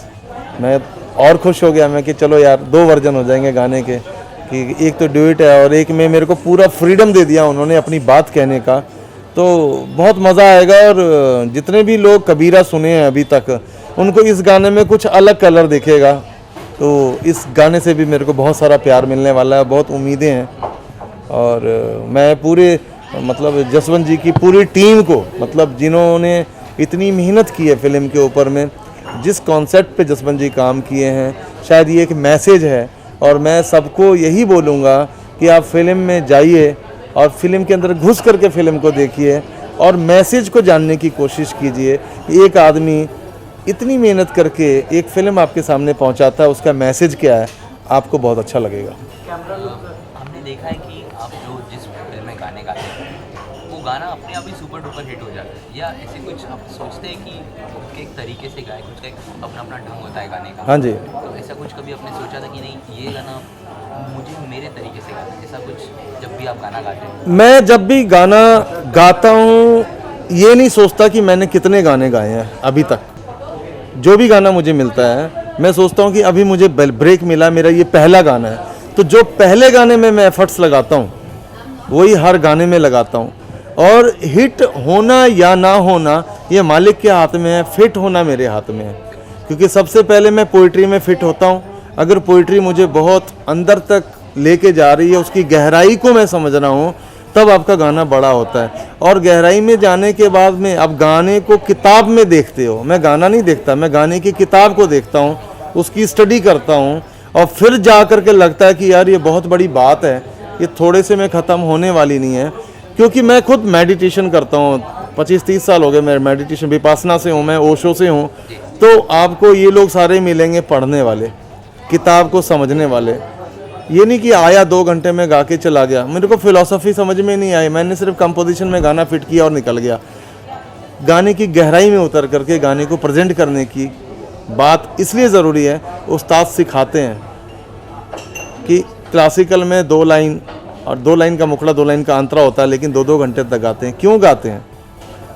मैं और खुश हो गया मैं कि चलो यार 2 वर्जन हो जाएंगे गाने के, कि एक तो ड्यूट है और एक में मेरे को पूरा फ्रीडम दे दिया उन्होंने अपनी बात कहने का. तो बहुत मज़ा आएगा. और जितने भी लोग कबीरा सुने हैं अभी तक उनको इस गाने में कुछ अलग कलर दिखेगा. तो इस गाने से भी मेरे को बहुत सारा प्यार मिलने वाला है, बहुत उम्मीदें हैं. और मैं पूरे मतलब जसवंत जी की पूरी टीम को, मतलब जिन्होंने इतनी मेहनत की है फिल्म के ऊपर में, जिस कॉन्सेप्ट पे जसवंत जी काम किए हैं, शायद ये एक मैसेज है. और मैं सबको यही बोलूँगा कि आप फिल्म में जाइए और फिल्म के अंदर घुस करके फिल्म को देखिए और मैसेज को जानने की कोशिश कीजिए. एक आदमी इतनी मेहनत करके एक फिल्म आपके सामने पहुंचाता है, उसका मैसेज क्या है, आपको बहुत अच्छा लगेगा. हमने देखा है कि आप जिस फिल्म में गाने गाते हैं वो गाना अपने आप ही सुपर डुपर हिट हो जाता है, या ऐसे कुछ आप सोचते हैं कि एक तरीके से गाए, कुछ का एक अपना अपना ढंग होता है गाने का. हाँ जी. तो ऐसा कुछ कभी आपने सोचा था कि नहीं ये गाना मुझे मेरे तरीके से गाना, ऐसा कुछ जब भी आप गाना गाते हैं? मैं जब भी गाना गाता हूँ ये नहीं सोचता कि मैंने कितने गाने गाए हैं अभी तक. जो भी गाना मुझे मिलता है मैं सोचता हूँ कि अभी मुझे ब्रेक मिला, मेरा ये पहला गाना है. तो जो पहले गाने में मैं एफर्ट्स लगाता हूँ वही हर गाने में लगाता हूँ. और हिट होना या ना होना ये मालिक के हाथ में है, फिट होना मेरे हाथ में है. क्योंकि सबसे पहले मैं पोइट्री में फिट होता हूँ. अगर पोइट्री मुझे बहुत अंदर तक लेके जा रही है, उसकी गहराई को मैं समझ रहा हूँ, तब आपका गाना बड़ा होता है. और गहराई में जाने के बाद में आप गाने को किताब में देखते हो. मैं गाना नहीं देखता, मैं गाने की किताब को देखता हूँ, उसकी स्टडी करता हूँ और फिर जा कर के लगता है कि यार ये बहुत बड़ी बात है, ये थोड़े से में ख़त्म होने वाली नहीं है. क्योंकि मैं खुद मेडिटेशन करता हूँ, 25-30 साल हो गए मैं मेडिटेशन, विपासना से हूँ, मैं ओशो से हूँ. तो आपको ये लोग सारे मिलेंगे पढ़ने वाले, किताब को समझने वाले. ये नहीं कि आया 2 घंटे में गा के चला गया, मेरे को फिलॉसफी समझ में नहीं आई, मैंने सिर्फ कंपोजिशन में गाना फिट किया और निकल गया। गाने की गहराई में उतर करके गाने को प्रेजेंट करने की बात इसलिए ज़रूरी है, उस्ताद सिखाते हैं कि क्लासिकल में 2 लाइन और 2 लाइन का मुखड़ा 2 लाइन का अंतरा होता है, लेकिन 2-2 घंटे तक गाते हैं। क्यों गाते हैं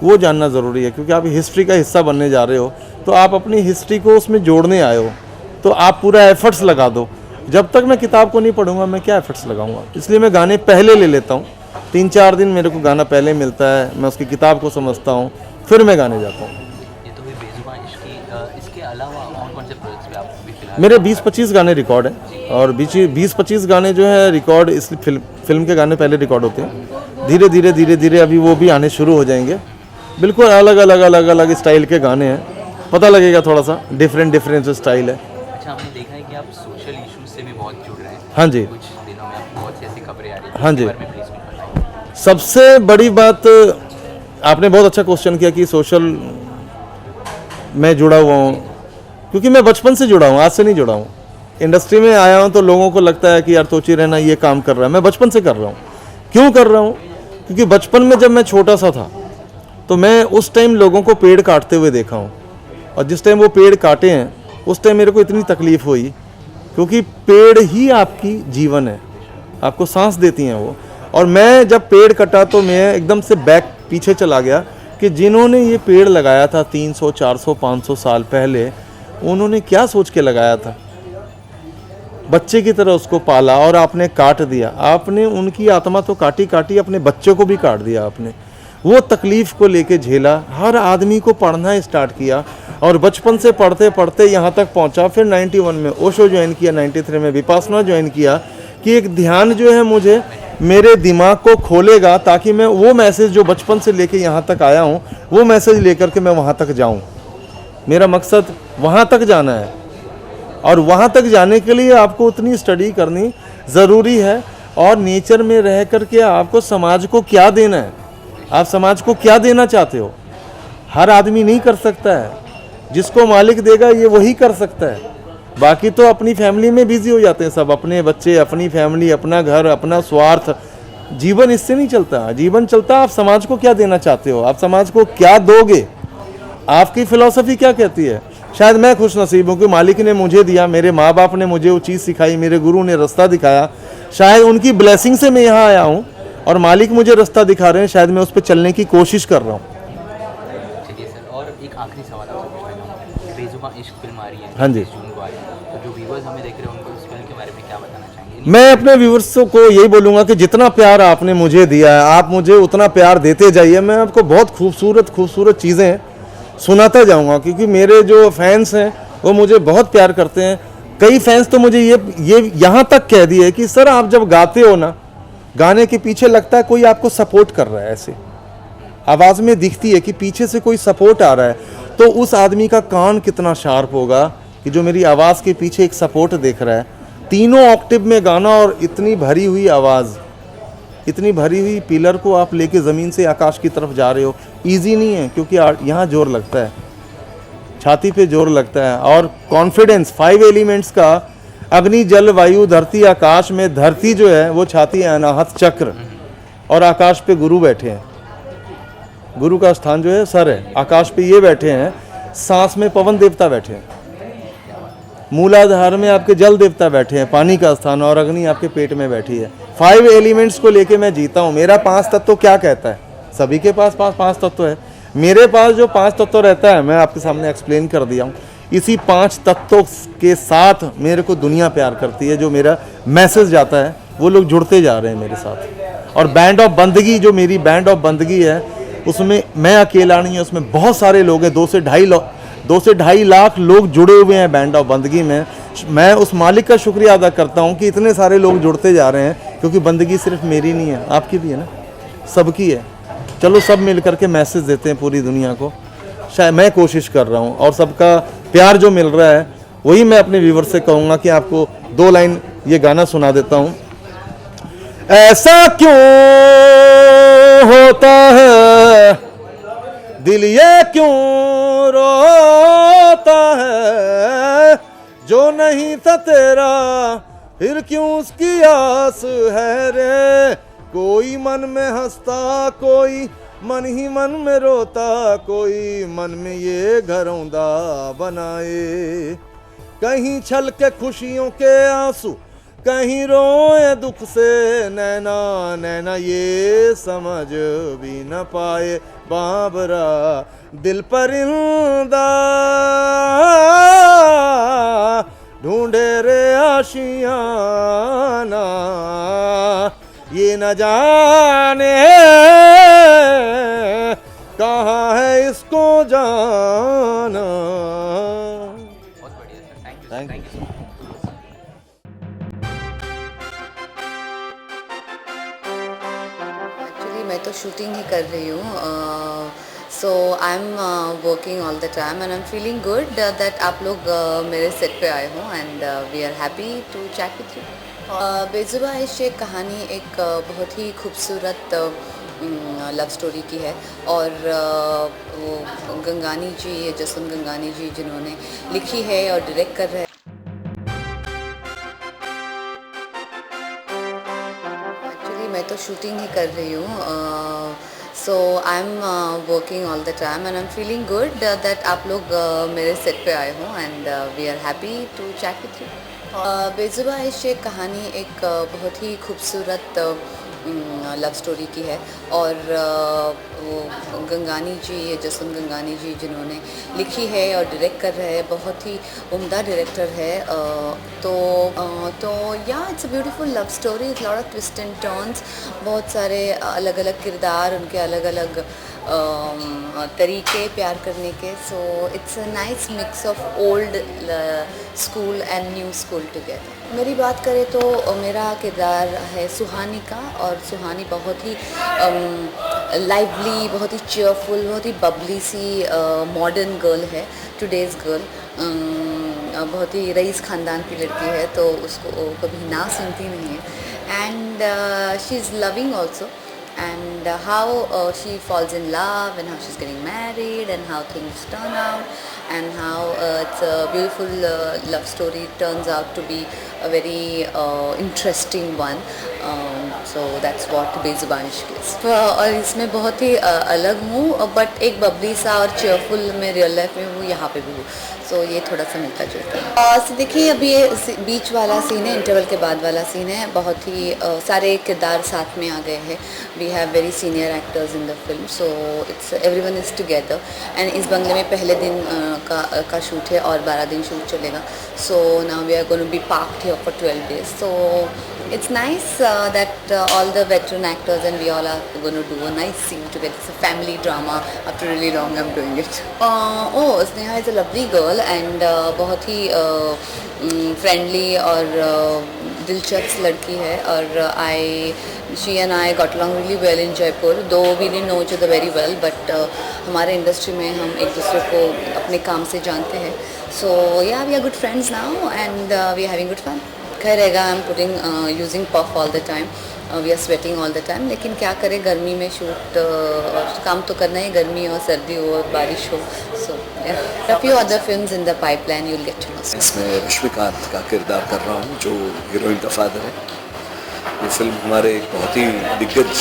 वो जानना ज़रूरी है, क्योंकि आप हिस्ट्री का हिस्सा बनने जा रहे हो, तो आप अपनी हिस्ट्री को उसमें जोड़ने आए हो, तो आप पूरा एफर्ट्स लगा दो। जब तक मैं किताब को नहीं पढ़ूंगा मैं क्या एफर्ट्स लगाऊंगा, इसलिए मैं गाने पहले ले लेता हूँ। 3-4 दिन मेरे को गाना पहले मिलता है, मैं उसकी किताब को समझता हूँ, फिर मैं गाने जाता हूँ। ये तो हुई बेजुबान इश्क की, इसके अलावा और कौन से प्रोजेक्ट्स पे आप भी फिलहाल? मेरे 20-25 गाने रिकॉर्ड हैं, और 20-25 गाने जो है रिकॉर्ड इस फिल्म के गाने पहले रिकॉर्ड होते हैं। धीरे धीरे अभी वो भी आने शुरू हो जाएंगे। बिल्कुल अलग स्टाइल के गाने हैं, पता लगेगा थोड़ा सा डिफरेंट स्टाइल है। अच्छा, आपने देखा है कि आप सोशल इश्यूज से भी बहुत जुड़ रहे हैं। हाँ जी, कुछ दिनों में आपको बहुत सी ऐसी खबरें आ रही हैं। हाँ जी। इसके बारे में प्लीज कुछ बताइए। सबसे बड़ी बात, आपने बहुत अच्छा क्वेश्चन किया कि सोशल में जुड़ा हुआ हूँ, क्योंकि मैं बचपन से जुड़ा हूँ, आज से नहीं जुड़ा हूँ। इंडस्ट्री में आया हूँ तो लोगों को लगता है कि यार तोची रहना ये काम कर रहा है, मैं बचपन से कर रहा हूँ। क्यों कर रहा हूँ? क्योंकि बचपन में जब मैं छोटा सा था तो मैं उस टाइम लोगों को पेड़ काटते हुए देखा हूँ, और जिस टाइम वो पेड़ काटे हैं उस टाइम मेरे को इतनी तकलीफ़ हुई, क्योंकि पेड़ ही आपकी जीवन है, आपको सांस देती हैं वो। और मैं जब पेड़ कटा तो मैं एकदम से बैक पीछे चला गया कि जिन्होंने ये पेड़ लगाया था 300, 400, 500 साल पहले, उन्होंने क्या सोच के लगाया था। बच्चे की तरह उसको पाला और आपने काट दिया, आपने उनकी आत्मा तो काटी अपने बच्चों को भी काट दिया आपने। वो तकलीफ़ को लेके झेला, हर आदमी को पढ़ना स्टार्ट किया, और बचपन से पढ़ते पढ़ते यहाँ तक पहुँचा। फिर 91 में ओशो ज्वाइन किया, 93 में विपासना ज्वाइन किया, कि एक ध्यान जो है मुझे मेरे दिमाग को खोलेगा, ताकि मैं वो मैसेज जो बचपन से लेके यहाँ तक आया हूँ वो मैसेज लेकर के मैं वहाँ तक जाऊँ। मेरा मकसद वहाँ तक जाना है, और वहाँ तक जाने के लिए आपको उतनी स्टडी करनी ज़रूरी है। और नेचर में रह कर के आपको समाज को क्या देना है, आप समाज को क्या देना चाहते हो, हर आदमी नहीं कर सकता है। जिसको मालिक देगा ये वही कर सकता है। बाकी तो अपनी फैमिली में बिजी हो जाते हैं सब, अपने बच्चे, अपनी फैमिली, अपना घर, अपना स्वार्थ। जीवन इससे नहीं चलता, जीवन चलता आप समाज को क्या देना चाहते हो, आप समाज को क्या दोगे, आपकी फिलॉसफी क्या कहती है। शायद मैं खुश नसीब हूँ कि मालिक ने मुझे दिया, मेरे माँ बाप ने मुझे वो चीज़ सिखाई, मेरे गुरु ने रास्ता दिखाया, शायद उनकी ब्लेसिंग से मैं यहाँ आया हूँ, और मालिक मुझे रास्ता दिखा रहे हैं, शायद मैं उस पर चलने की कोशिश कर रहा हूँ। चलिए सर, और एक आखिरी सवाल आपसे पूछना चाहूँगा। बेजुबान इश्क फिल्म आ रही है, हाँ जी। 30 जून को आ रही है, तो जो व्यूअर्स हमें देख रहे हैं उनको इस फिल्म के बारे में क्या बताना चाहेंगे? मैं अपने व्यूअर्स को यही बोलूँगा कि जितना प्यार आपने मुझे दिया है, आप मुझे उतना प्यार देते जाइए। मैं आपको बहुत खूबसूरत चीज़ें सुनाता जाऊँगा, क्योंकि मेरे जो फैंस हैं वो मुझे बहुत प्यार करते हैं। कई फैंस तो मुझे ये यहाँ तक कह दिए कि सर आप जब गाते हो ना, गाने के पीछे लगता है कोई आपको सपोर्ट कर रहा है, ऐसे आवाज़ में दिखती है कि पीछे से कोई सपोर्ट आ रहा है। तो उस आदमी का कान कितना शार्प होगा कि जो मेरी आवाज़ के पीछे एक सपोर्ट देख रहा है। 3 ऑक्टेव में गाना, और इतनी भरी हुई आवाज़, इतनी भरी हुई पिलर को आप लेके ज़मीन से आकाश की तरफ जा रहे हो। ईजी नहीं है, क्योंकि यहाँ जोर लगता है, छाती पे जोर लगता है, और कॉन्फिडेंस 5 एलिमेंट्स का, अग्नि जल वायु धरती आकाश में धरती जो है वो छाती है अनाहत चक्र, और आकाश पे गुरु बैठे हैं। गुरु का स्थान जो है सर है, आकाश पे ये बैठे हैं। सांस में पवन देवता बैठे हैं, मूलाधार में आपके जल देवता बैठे हैं, पानी का स्थान, और अग्नि आपके पेट में बैठी है। 5 एलिमेंट्स को लेके मैं जीता हूँ। मेरा 5 तत्व क्या कहता है, सभी के पास 5 तत्व है, मेरे पास जो 5 तत्व रहता है मैं आपके सामने एक्सप्लेन कर दिया हूँ। इसी 5 तत्वों के साथ मेरे को दुनिया प्यार करती है। जो मेरा मैसेज जाता है वो लोग जुड़ते जा रहे हैं मेरे साथ। और बैंड ऑफ बंदगी, जो मेरी बैंड ऑफ बंदगी है, उसमें मैं अकेला नहीं है, उसमें बहुत सारे लोग हैं। 2 से ढाई लाख लोग जुड़े हुए हैं बैंड ऑफ बंदगी में। मैं उस मालिक का शुक्रिया अदा करता हूँ कि इतने सारे लोग जुड़ते जा रहे हैं, क्योंकि बंदगी सिर्फ मेरी नहीं है, आपकी भी है ना, सबकी है। चलो सब मिल करके मैसेज देते हैं पूरी दुनिया को। शायद मैं कोशिश कर रहा हूँ, और सबका प्यार जो मिल रहा है वही मैं अपने व्यूवर से कहूँगा कि आपको 2 लाइन ये गाना सुना देता हूँ। ऐसा क्यों होता है, दिल ये क्यों रोता है, जो नहीं था तेरा फिर क्यों उसकी आस है रे। कोई मन में हंसता, कोई मन ही मन में रोता, कोई मन में ये घरौंदा बनाए। कहीं छल के खुशियों के आंसू, कहीं रोए दुख से नैना, नैना ये समझ भी न पाए बाबरा दिल परिंदा ढूंढे रे आशियाना, ये न जाने कहाँ है इसको जाना। Thank you. एक्चुअली मैं तो शूटिंग ही कर रही हूँ, so I am working all the time and I am feeling good that आप लोग मेरे सेट पे आए हो and we are happy to chat with you. Bezubaan Ishq एक कहानी एक बहुत ही खूबसूरत लव स्टोरी की है और वो गंगानी जी, जसवंत गंगानी जी जिन्होंने लिखी है और डायरेक्ट कर रहे हैं। एक्चुअली मैं तो शूटिंग ही कर रही हूँ, so I am working all the time and I am feeling good that आप लोग मेरे सेट पे आए हो and we are happy to chat with you. Bezubaan Ishq एक कहानी एक बहुत ही खूबसूरत लव स्टोरी की है और वो गंगानी जी, जसवंत गंगानी जी जिन्होंने लिखी है और डायरेक्ट कर रहे हैं, बहुत ही उम्दा डायरेक्टर है। तो या it's a beautiful love story, it's lot of twist and turns, बहुत सारे अलग अलग किरदार, उनके अलग अलग तरीके प्यार करने के। सो it's a nice mix of old school and new school together. मेरी बात करें तो मेरा किरदार है सुहानी का और सुहानी बहुत ही लाइवली, बहुत ही चेयरफुल, बहुत ही बबली सी मॉडर्न गर्ल है, टुडेज़ गर्ल। बहुत ही रईस ख़ानदान की लड़की है तो उसको कभी ना सुनती नहीं है and she is loving also and how she falls in love and how she's getting married and how things turn out and how it's a beautiful love story turns out to be a very interesting one. So that's what बेजुबान इश्क is. और इसमें बहुत ही अलग हूँ बट एक बबली सा और चेयरफुल में रियल लाइफ में हूँ, यहाँ पे भी हूँ, सो ये थोड़ा सा मिलता जुलता है। देखिए अभी ये बीच वाला सीन है, इंटरवल के बाद वाला सीन है, बहुत ही सारे किरदार साथ में आ गए हैं। We have very senior actors in the film, so it's everyone is together and इस बंगले में पहले दिन का शूट है और 12 दिन शूट चलेगा। So now we are going to be parked here for 12 days. So it's nice that all the veteran actors and we all are going to do a nice scene together. It's a family drama. After really long I'm doing it. Sneha is a lovely girl and बहुत ही friendly और दिलचस्प लड़की है और she and I got along really well in Jaipur, though we didn't know each other very well, but हमारे इंडस्ट्री में हम एक दूसरे को अपने काम से जानते हैं। So yeah, we are good friends now and we are having good fun. खैर रहेगा, I'm putting using puff all the time, we are sweating all the time, लेकिन क्या करें गर्मी में शूट काम तो करना ही, गर्मी हो, सर्दी हो, बारिश हो। So yeah, a few other films in the pipeline, you'll get to know. इसमें रश्मिकांत का किरदार कर रहा हूँ जो हीरोइन का फादर है। ये फिल्म हमारे एक बहुत ही दिग्गज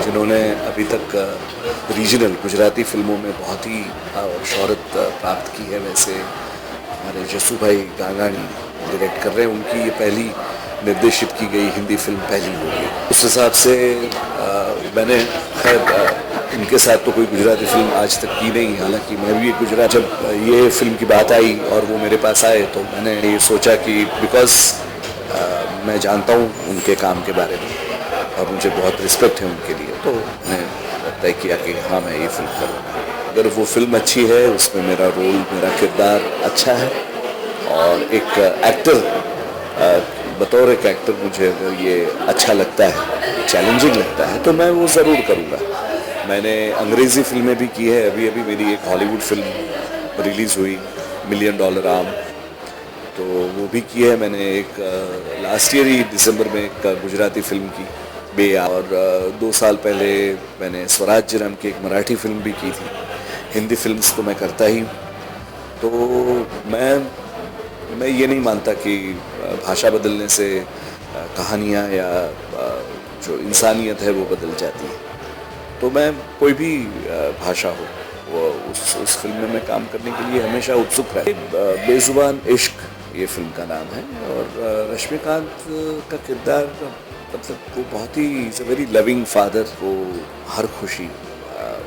जिन्होंने अभी तक रीजनल गुजराती फिल्मों में बहुत ही शोहरत प्राप्त की है, वैसे हमारे जसू भाई गांगानी डायरेक्ट कर रहे हैं। उनकी ये पहली निर्देशित की गई हिंदी फिल्म पहली होगी। उस हिसाब से मैंने खैर इनके साथ तो कोई गुजराती फिल्म आज तक की नहीं, हालांकि मैं भी गुजरात, जब ये फिल्म की बात आई और वो मेरे पास आए तो मैंने ये सोचा कि बिकॉज मैं जानता हूँ उनके काम के बारे में और मुझे बहुत रिस्पेक्ट है उनके लिए, तो मैंने तय किया कि हाँ मैं ये फिल्म करूँगा। अगर वो फिल्म अच्छी है, उसमें मेरा रोल, मेरा किरदार अच्छा है और एक एक्टर बतौर एक एक्टर मुझे अगर ये अच्छा लगता है, चैलेंजिंग लगता है, तो मैं वो ज़रूर करूँगा। मैंने अंग्रेज़ी फिल्में भी की है, अभी अभी मेरी एक हॉलीवुड फिल्म रिलीज़ हुई $1 मिलियन आर्म, तो वो भी की है मैंने। एक लास्ट ईयर ही दिसंबर में एक गुजराती फिल्म की बे, और 2 साल पहले मैंने स्वराज्य नाम की एक मराठी फिल्म भी की थी। हिंदी फिल्म्स तो मैं करता ही, तो मैं ये नहीं मानता कि भाषा बदलने से कहानियाँ या जो इंसानियत है वो बदल जाती है। तो मैं कोई भी भाषा हो वो उस फिल्म में मैं काम करने के लिए हमेशा उत्सुक रहा। बेजुबान इश्क ये फिल्म का नाम है और रश्मिकांत का किरदार मतलब वो बहुत ही is a very loving father. वो हर खुशी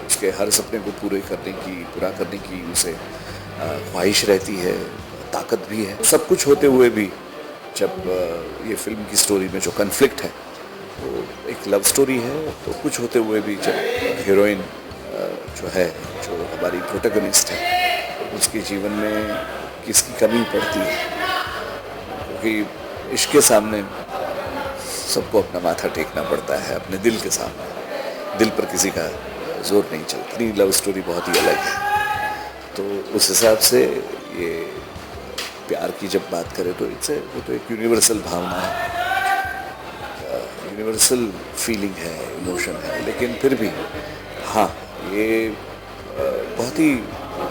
उसके हर सपने को पूरा करने की उसे ख्वाहिश रहती है, ताकत भी है। सब कुछ होते हुए भी जब ये फिल्म की स्टोरी में जो कन्फ्लिक्ट है वो एक लव स्टोरी है, तो कुछ होते हुए भी जब हीरोइन जो है, जो हमारी प्रोटैगनिस्ट है, उसके जीवन में किसकी कमी पड़ती है, क्योंकि इश्क के सामने सबको अपना माथा टेकना पड़ता है, अपने दिल के सामने दिल पर किसी का जोर नहीं चलता। नहीं, लव स्टोरी बहुत ही अलग है। तो उस हिसाब से ये प्यार की जब बात करें तो वो तो एक यूनिवर्सल भावना है, यूनिवर्सल फीलिंग है, इमोशन है। लेकिन फिर भी हाँ, ये बहुत ही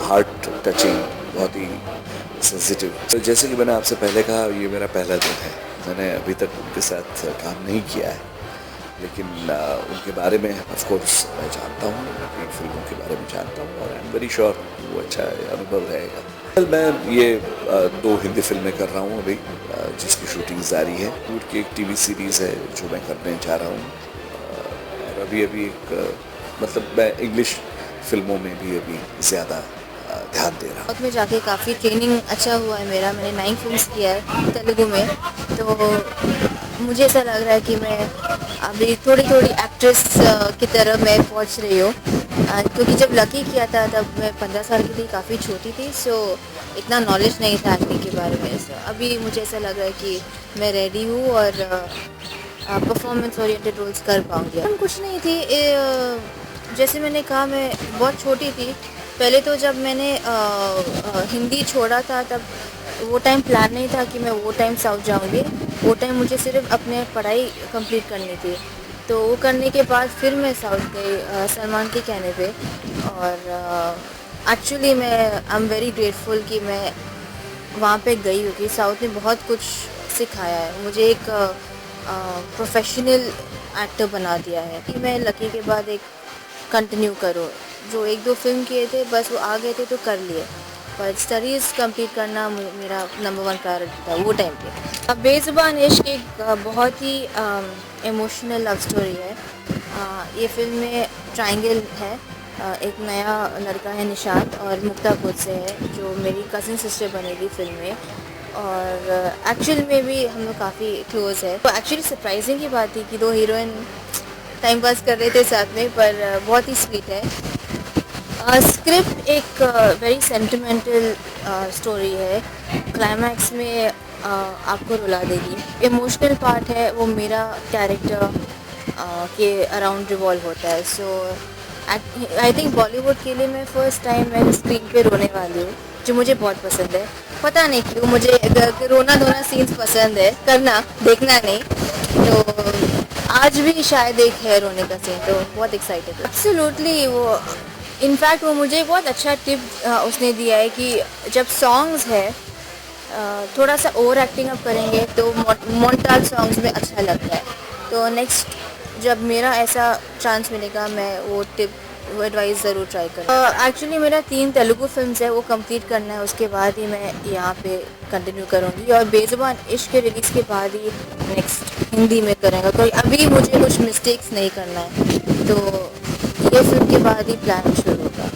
हार्ट टचिंग, बहुत ही सेंसिटिव। तो जैसे कि मैंने आपसे पहले कहा, ये मेरा पहला दिन है। मैंने अभी तक उनके साथ काम नहीं किया है, लेकिन उनके बारे में ऑफ कोर्स मैं जानता हूँ, उनकी फिल्मों के बारे में जानता हूँ और आई एम वेरी श्योर वो अच्छा अनुभव रहेगा। मैं ये 2 हिंदी फिल्में कर रहा हूँ अभी, जिसकी शूटिंग जारी है। उनकी एक टीवी सीरीज़ है जो मैं करने जा रहा हूँ और अभी एक मतलब मैं इंग्लिश फिल्मों में भी अभी ज़्यादा ध्यान दे रहा हूँ। में जाके काफ़ी ट्रेनिंग अच्छा हुआ है मेरा। मैंने 9 फिल्म्स किया है तेलुगु में, तो मुझे ऐसा लग रहा है कि मैं अभी थोड़ी एक्ट्रेस की तरह मैं पहुँच रही हूँ। क्योंकि जब लकी किया था तब मैं 15 साल की थी, काफ़ी छोटी थी, सो इतना नॉलेज नहीं था एक्टिंग के बारे में। सो अभी मुझे ऐसा लग रहा है कि मैं रेडी हूँ और परफॉर्मेंस ओरिएंटेड रोल्स कर पाऊँगी। कुछ नहीं थी, जैसे मैंने कहा मैं बहुत छोटी थी। पहले तो जब मैंने हिंदी छोड़ा था तब वो टाइम प्लान नहीं था कि मैं वो टाइम साउथ जाऊँगी। वो टाइम मुझे सिर्फ अपने पढ़ाई कंप्लीट करनी थी, तो वो करने के बाद फिर मैं साउथ गई सलमान के कहने पे। और एक्चुअली मैं आई एम वेरी ग्रेटफुल कि मैं वहाँ पे गई, क्योंकि साउथ ने बहुत कुछ सिखाया है मुझे, एक प्रोफेशनल एक्टर बना दिया है कि मैं लकी के बाद एक कंटिन्यू करूँ। जो 1-2 फिल्म किए थे बस वो आ गए थे तो कर लिए, पर स्टडीज़ कंप्लीट करना मेरा नंबर 1 प्रायोरिटी था वो टाइम पे। बेजुबान इश्क एक बहुत ही इमोशनल लव स्टोरी है। ये फिल्म में ट्रायंगल है, एक नया लड़का है निशांत और मुक्ता खुद से है, जो मेरी कज़न सिस्टर बनेगी फिल्म में। और एक्चुअल में भी हम लोग काफ़ी क्लोज़ है। तो एक्चुअली सरप्राइजिंग की बात थी कि 2 हीरोइन टाइम पास कर रहे थे साथ में, पर बहुत ही स्वीट है। स्क्रिप्ट एक वेरी सेंटिमेंटल स्टोरी है, क्लाइमैक्स में आपको रुला देगी। इमोशनल पार्ट है वो मेरा कैरेक्टर के अराउंड रिवॉल्व होता है। सो आई थिंक बॉलीवुड के लिए मैं फ़र्स्ट टाइम मैं स्क्रीन पे रोने वाली हूँ, जो मुझे बहुत पसंद है। पता नहीं क्यों मुझे रोना धोना सीन्स पसंद है, करना देखना नहीं। तो आज भी शायद एक है रोने का सीन, तो बहुत एक्साइटेड है। एब्सोल्युटली, वो इनफैक्ट वो मुझे बहुत अच्छा टिप उसने दिया है कि जब सॉन्ग्स है थोड़ा सा ओवर एक्टिंग अप करेंगे तो मोन्टाज सॉन्ग्स में अच्छा लगता है। तो नेक्स्ट जब मेरा ऐसा चांस मिलेगा मैं वो एडवाइस ज़रूर ट्राई करूँ। एक्चुअली मेरा 3 तेलुगु फिल्म्स है वो कंप्लीट करना है, उसके बाद ही मैं यहाँ पे कंटिन्यू करूँगी। और बेजुबान इश्क के रिलीज़ के बाद ही नेक्स्ट हिंदी में करेंगे, तो अभी मुझे कुछ मिस्टेक्स नहीं करना है, तो ये फिल्म के बाद ही प्लान शुरू होगा।